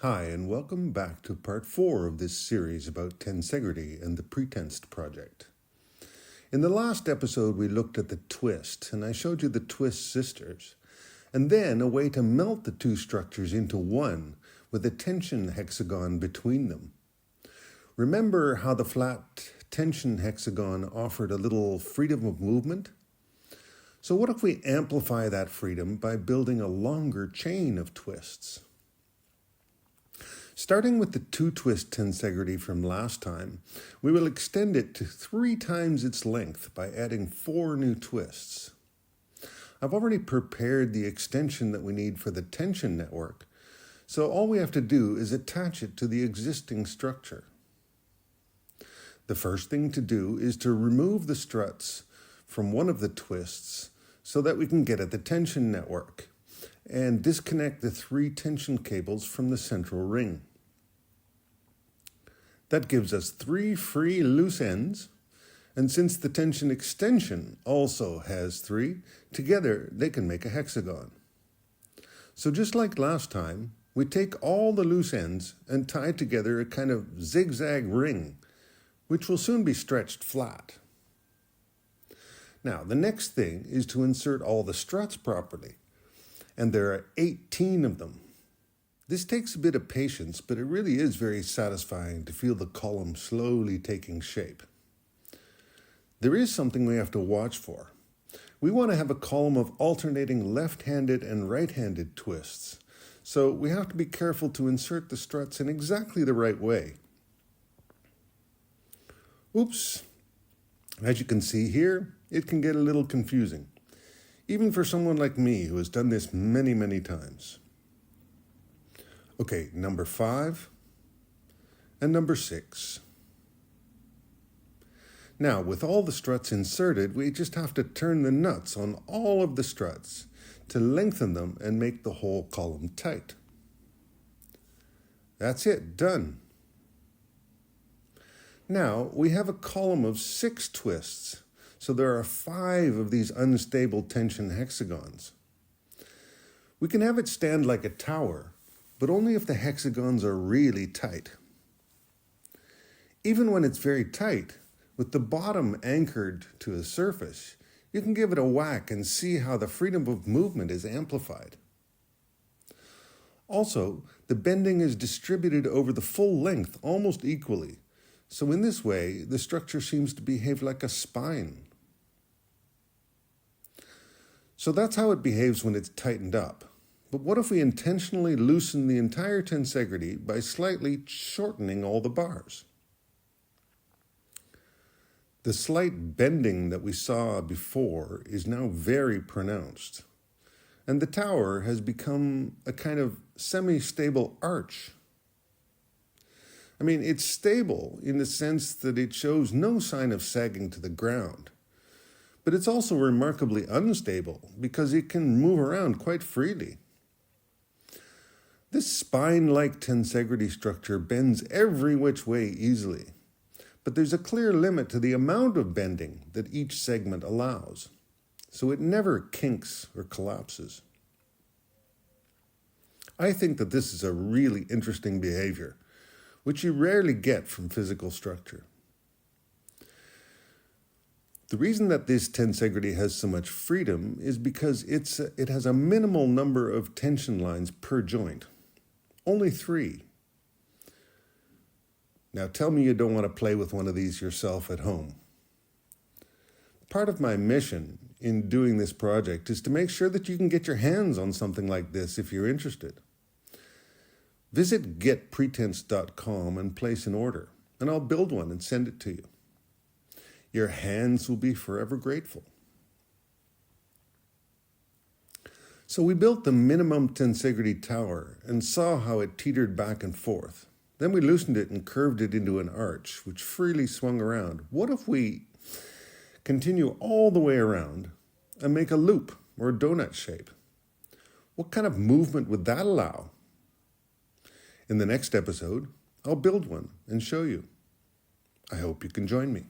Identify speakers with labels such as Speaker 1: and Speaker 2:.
Speaker 1: Hi, and welcome back to part 4 of this series about Tensegrity and the PretensT project. In the last episode, we looked at the twist, and I showed you the twist sisters, and then a way to melt the two structures into one with a tension hexagon between them. Remember how the flat tension hexagon offered a little freedom of movement? So what if we amplify that freedom by building a longer chain of twists? Starting with the two-twist tensegrity from last time, we will extend it to 3 times its length by adding 4 new twists. I've already prepared the extension that we need for the tension network, so all we have to do is attach it to the existing structure. The first thing to do is to remove the struts from one of the twists so that we can get at the tension network and disconnect the 3 tension cables from the central ring. That gives us 3 free loose ends, and since the tension extension also has 3, together they can make a hexagon. So just like last time, we take all the loose ends and tie together a kind of zigzag ring, which will soon be stretched flat. Now, the next thing is to insert all the struts properly, and there are 18 of them. This takes a bit of patience, but it really is very satisfying to feel the column slowly taking shape. There is something we have to watch for. We want to have a column of alternating left-handed and right-handed twists, so we have to be careful to insert the struts in exactly the right way. Oops! As you can see here, it can get a little confusing, even for someone like me who has done this many, many times. Okay, number 5 and number 6. Now, with all the struts inserted, we just have to turn the nuts on all of the struts to lengthen them and make the whole column tight. That's it, done. Now, we have a column of 6 twists, so there are 5 of these unstable tension hexagons. We can have it stand like a tower, but only if the hexagons are really tight. Even when it's very tight, with the bottom anchored to a surface, you can give it a whack and see how the freedom of movement is amplified. Also, the bending is distributed over the full length almost equally, so in this way, the structure seems to behave like a spine. So that's how it behaves when it's tightened up. But what if we intentionally loosen the entire tensegrity by slightly shortening all the bars? The slight bending that we saw before is now very pronounced, and the tower has become a kind of semi-stable arch. I mean, it's stable in the sense that it shows no sign of sagging to the ground, but it's also remarkably unstable because it can move around quite freely. This spine-like tensegrity structure bends every which way easily, but there's a clear limit to the amount of bending that each segment allows, so it never kinks or collapses. I think that this is a really interesting behavior, which you rarely get from physical structure. The reason that this tensegrity has so much freedom is because it has a minimal number of tension lines per joint. Only 3. Now tell me you don't want to play with one of these yourself at home. Part of my mission in doing this project is to make sure that you can get your hands on something like this if you're interested. Visit getpretenst.com and place an order, and I'll build one and send it to you. Your hands will be forever grateful. So we built the minimum tensegrity tower and saw how it teetered back and forth. Then we loosened it and curved it into an arch, which freely swung around. What if we continue all the way around and make a loop or a donut shape? What kind of movement would that allow? In the next episode, I'll build one and show you. I hope you can join me.